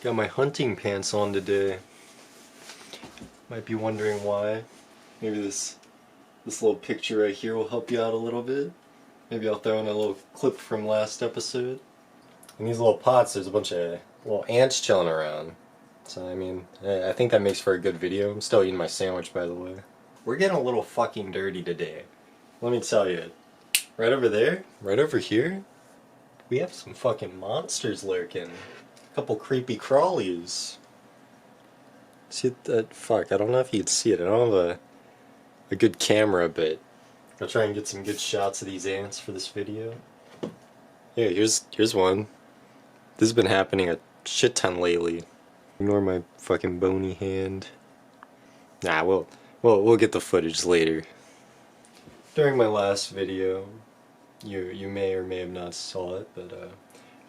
Got my hunting pants on today. Might be wondering why. Maybe this little picture right here will help you out a little bit. Maybe I'll throw in a little clip from last episode. In these little pots, there's a bunch of little ants chilling around. So, I mean, I think that makes for a good video. I'm still eating my sandwich, by the way. We're getting a little fucking dirty today. Let me tell you. Right over there, right over here, we have some fucking monsters lurking. A couple creepy crawlies. See that? Fuck, I don't know if you'd see it. I don't have a good camera, but I'll try and get some good shots of these ants for this video. Yeah, here's one. This has been happening a shit ton lately. Ignore my fucking bony hand. Nah, we'll get the footage later. During my last video, you may or may have not saw it, but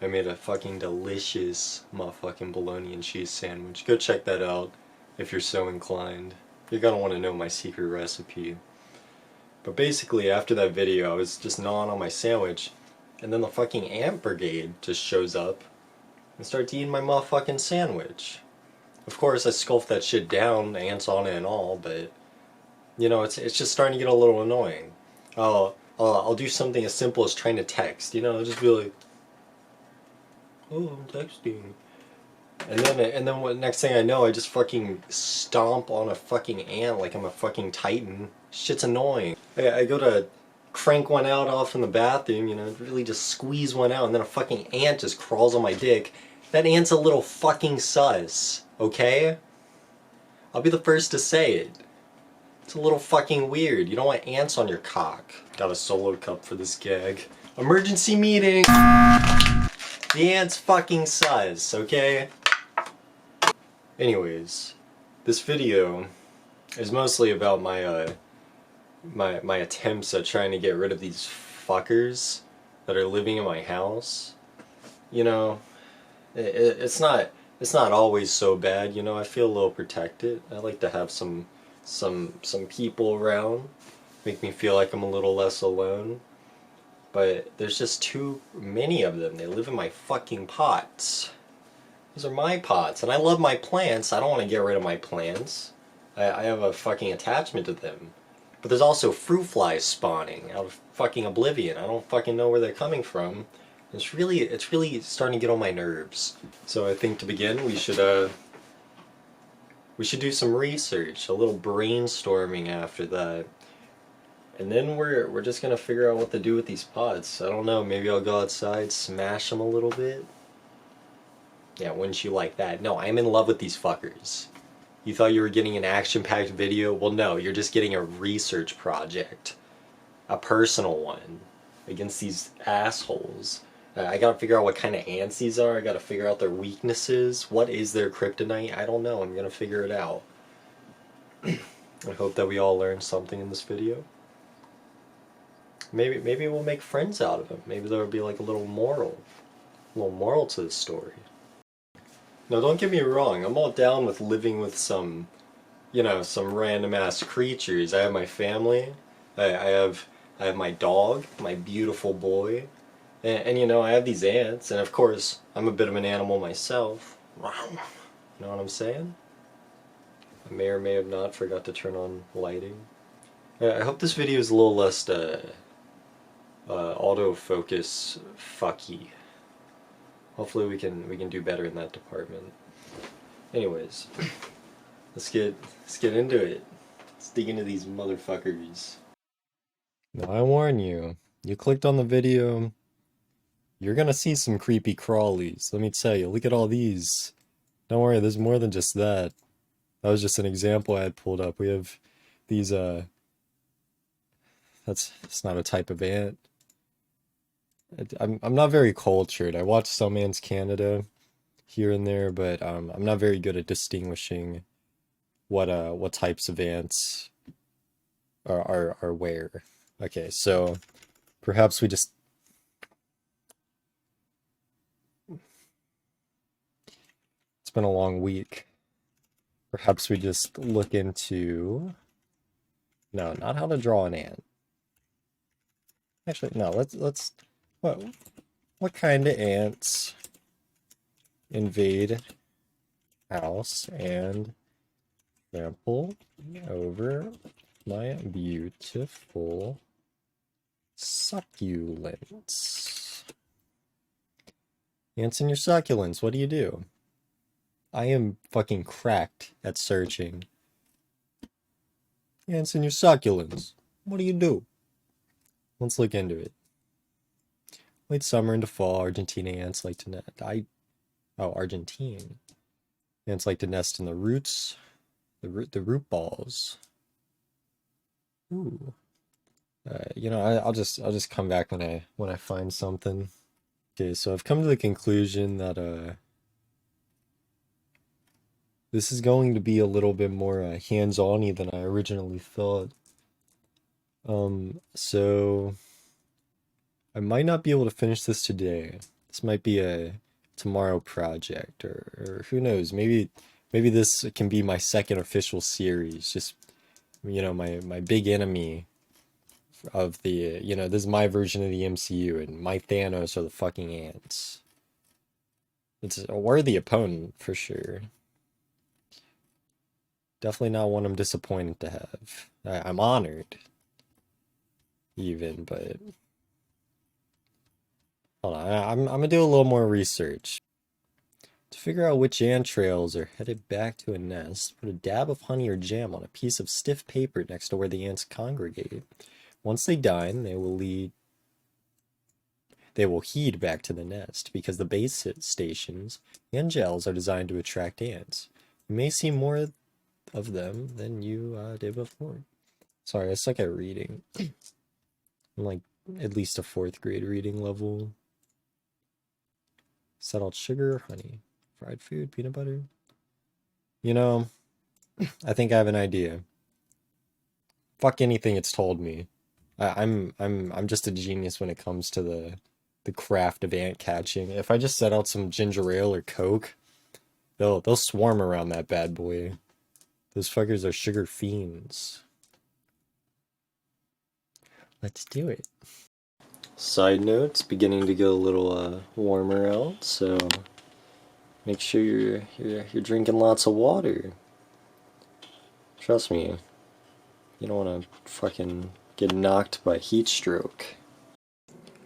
I made a fucking delicious motherfucking bologna and cheese sandwich. Go check that out if you're so inclined. You're gonna want to know my secret recipe. But basically, after that video, I was just gnawing on my sandwich, and then the fucking ant brigade just shows up and starts eating my motherfucking sandwich. Of course, I sculpted that shit down, ants on it and all, but you know, it's just starting to get a little annoying. I'll do something as simple as trying to text, you know, I'll just be like, oh, I'm texting. And then what, next thing I know, I just fucking stomp on a fucking ant like I'm a fucking titan. Shit's annoying. I go to crank one out off in the bathroom, you know, really just squeeze one out, and then a fucking ant just crawls on my dick. That ant's a little fucking sus, okay? I'll be the first to say it. It's a little fucking weird. You don't want ants on your cock. Got a solo cup for this gag. Emergency meeting! The ant's fucking sus, okay? Anyways, this video is mostly about my my attempts at trying to get rid of these fuckers that are living in my house. You know, it's not always so bad, you know. I feel a little protected. I like to have some people around, make me feel like I'm a little less alone. But there's just too many of them. They live in my fucking pots. Those are my pots, and I love my plants. I don't want to get rid of my plants. I have a fucking attachment to them. But there's also fruit flies spawning out of fucking oblivion. I don't fucking know where they're coming from. It's really starting to get on my nerves. So I think to begin, we should do some research, a little brainstorming after that. And then we're just gonna figure out what to do with these pots. I don't know, maybe I'll go outside, smash them a little bit. Yeah, wouldn't you like that? No, I'm in love with these fuckers. You thought you were getting an action-packed video? Well, no, you're just getting a research project. A personal one. Against these assholes. I gotta figure out what kind of ants these are. I gotta figure out their weaknesses. What is their kryptonite? I don't know. I'm gonna figure it out. I hope that we all learn something in this video. Maybe we'll make friends out of them. Maybe there'll be like a little moral to the story. Now, don't get me wrong. I'm all down with living with some, you know, some random ass creatures. I have my family. I have my dog, my beautiful boy. And you know, I have these ants, and of course, I'm a bit of an animal myself. You know what I'm saying? I may or may have not forgot to turn on lighting. I hope this video is a little less autofocus fucky. Hopefully we can do better in that department. Anyways, let's get into it. Let's dig into these motherfuckers. Now I warn you, you clicked on the video, you're gonna see some creepy crawlies. Let me tell you, look at all these. Don't worry, there's more than just that. That was just an example I had pulled up. We have these, it's not a type of ant. I'm not very cultured. I watch some Ants Canada here and there, but I'm not very good at distinguishing what types of ants are where. Okay, so perhaps we just... It's been a long week. Perhaps we just look into... No, not how to draw an ant. Actually, no, let's what kind of ants invade house and trample over my beautiful succulents. Ants in your succulents, what do you do? I am fucking cracked at searching. Ants in your succulents, what do you do? Let's look into it. Late summer into fall, Argentina ants like to nest. Argentine. Ants like to nest in the roots, the root balls. Ooh. I'll just come back when I find something. Okay, so I've come to the conclusion that this is going to be a little bit more hands-on-y than I originally thought. So I might not be able to finish this today. This might be a tomorrow project, or who knows? Maybe this can be my second official series. Just my big enemy of the this is my version of the MCU, and my Thanos are the fucking ants. It's a worthy opponent for sure. Definitely not one I'm disappointed to have. I'm honored, even, but hold on. I'm gonna do a little more research to figure out which ant trails are headed back to a nest. Put a dab of honey or jam on a piece of stiff paper next to where the ants congregate. Once they dine, they will heed back to the nest because the base stations and gels are designed to attract ants. You may see more of them than you did before. Sorry, I suck at reading. I'm like at least a 4th grade reading level. Settled sugar, honey, fried food, peanut butter. I think I have an idea. Fuck anything it's told me. I'm just a genius when it comes to the craft of ant catching. If I just set out some ginger ale or Coke, they'll swarm around that bad boy. Those fuckers are sugar fiends. Let's do it. Side note, it's beginning to get a little warmer out, so make sure you're drinking lots of water. Trust me, you don't want to fucking get knocked by heat stroke.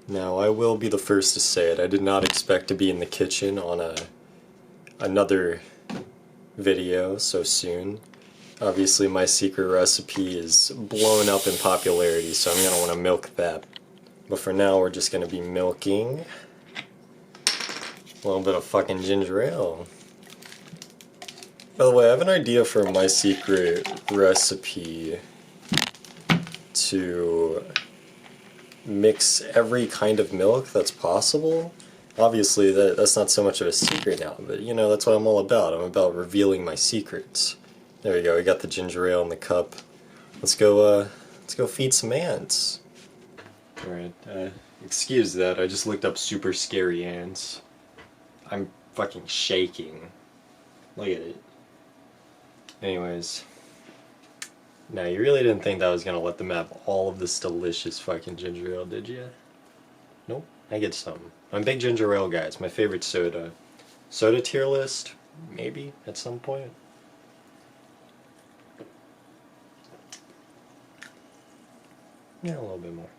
Now, I will be the first to say it. I did not expect to be in the kitchen on another video so soon. Obviously, my secret recipe is blown up in popularity, so I'm gonna want to milk that. But for now, we're just gonna be milking a little bit of fucking ginger ale. By the way, I have an idea for my secret recipe to mix every kind of milk that's possible. Obviously, that's not so much of a secret now, but that's what I'm all about. I'm about revealing my secrets. There we go, we got the ginger ale in the cup. Let's go feed some ants. Alright, excuse that, I just looked up super scary ants. I'm fucking shaking. Look at it. Anyways. Now, you really didn't think that I was gonna let them have all of this delicious fucking ginger ale, did you? Nope, I get some. I'm a big ginger ale guy, it's my favorite soda. Soda tier list? Maybe, at some point. Yeah, a little bit more.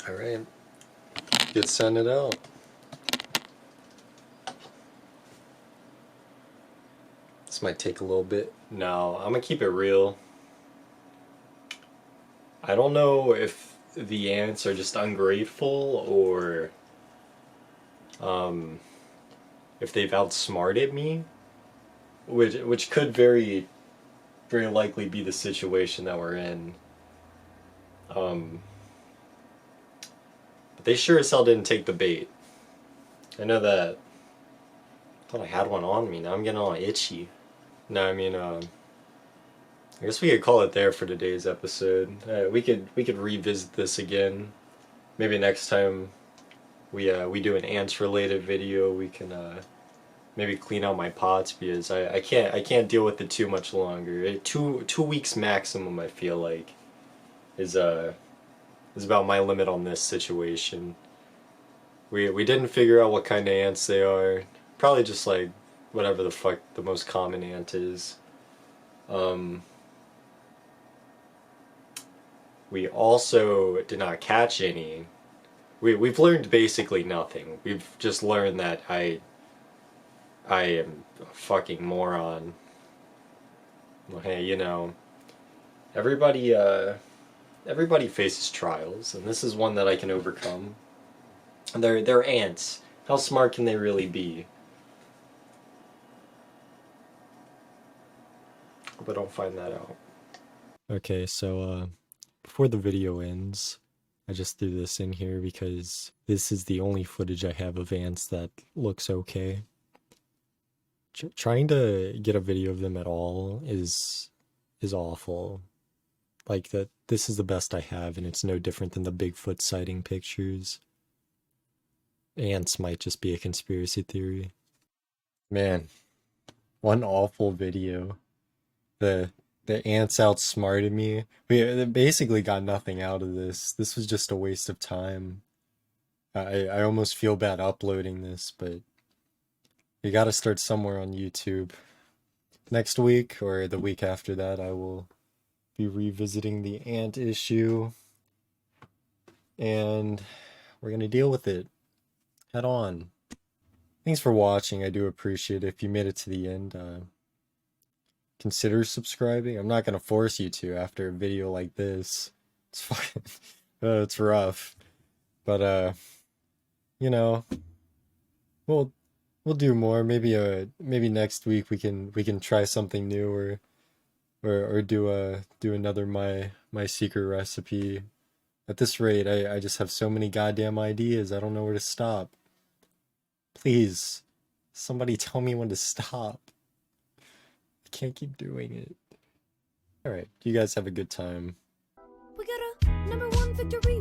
Alright. Let's send it out. This might take a little bit. No, I'm gonna keep it real. I don't know if the ants are just ungrateful or if they've outsmarted me, which could very likely be the situation that we're in. But they sure as hell didn't take the bait. I know that. I thought I had one on me, now I'm getting all itchy. No, I mean, I guess we could call it there for today's episode. We could revisit this again. Maybe next time we do an ants related video, we can maybe clean out my pots because I can't deal with it too much longer. 2 weeks maximum, I feel like, is about my limit on this situation. We didn't figure out what kind of ants they are. Probably just like whatever the fuck the most common ant is. Um, we also did not catch any. We've learned basically nothing. We've just learned that I am a fucking moron. Well, hey, you know, everybody everybody faces trials, and this is one that I can overcome. And they're ants. How smart can they really be? But don't find that out. Okay, so before the video ends, I just threw this in here because this is the only footage I have of ants that looks okay. Trying to get a video of them at all is awful. Like that, this is the best I have, and it's no different than the Bigfoot sighting pictures. Ants might just be a conspiracy theory. Man, one awful video. The the ants outsmarted me. We basically got nothing out of this. This was just a waste of time. I almost feel bad uploading this, but you gotta start somewhere on YouTube. Next week or the week after that, I will be revisiting the ant issue, and we're gonna deal with it head on. Thanks for watching. I do appreciate it. If you made it to the end, consider subscribing. I'm not gonna force you to after a video like this. It's fucking, it's rough, but you know, we'll we'll do more. Maybe next week we can try something new, or do another my secret recipe. At this rate, I just have so many goddamn ideas. I don't know where to stop. Please, somebody tell me when to stop. I can't keep doing it. Alright, you guys have a good time. We got a #1 victory.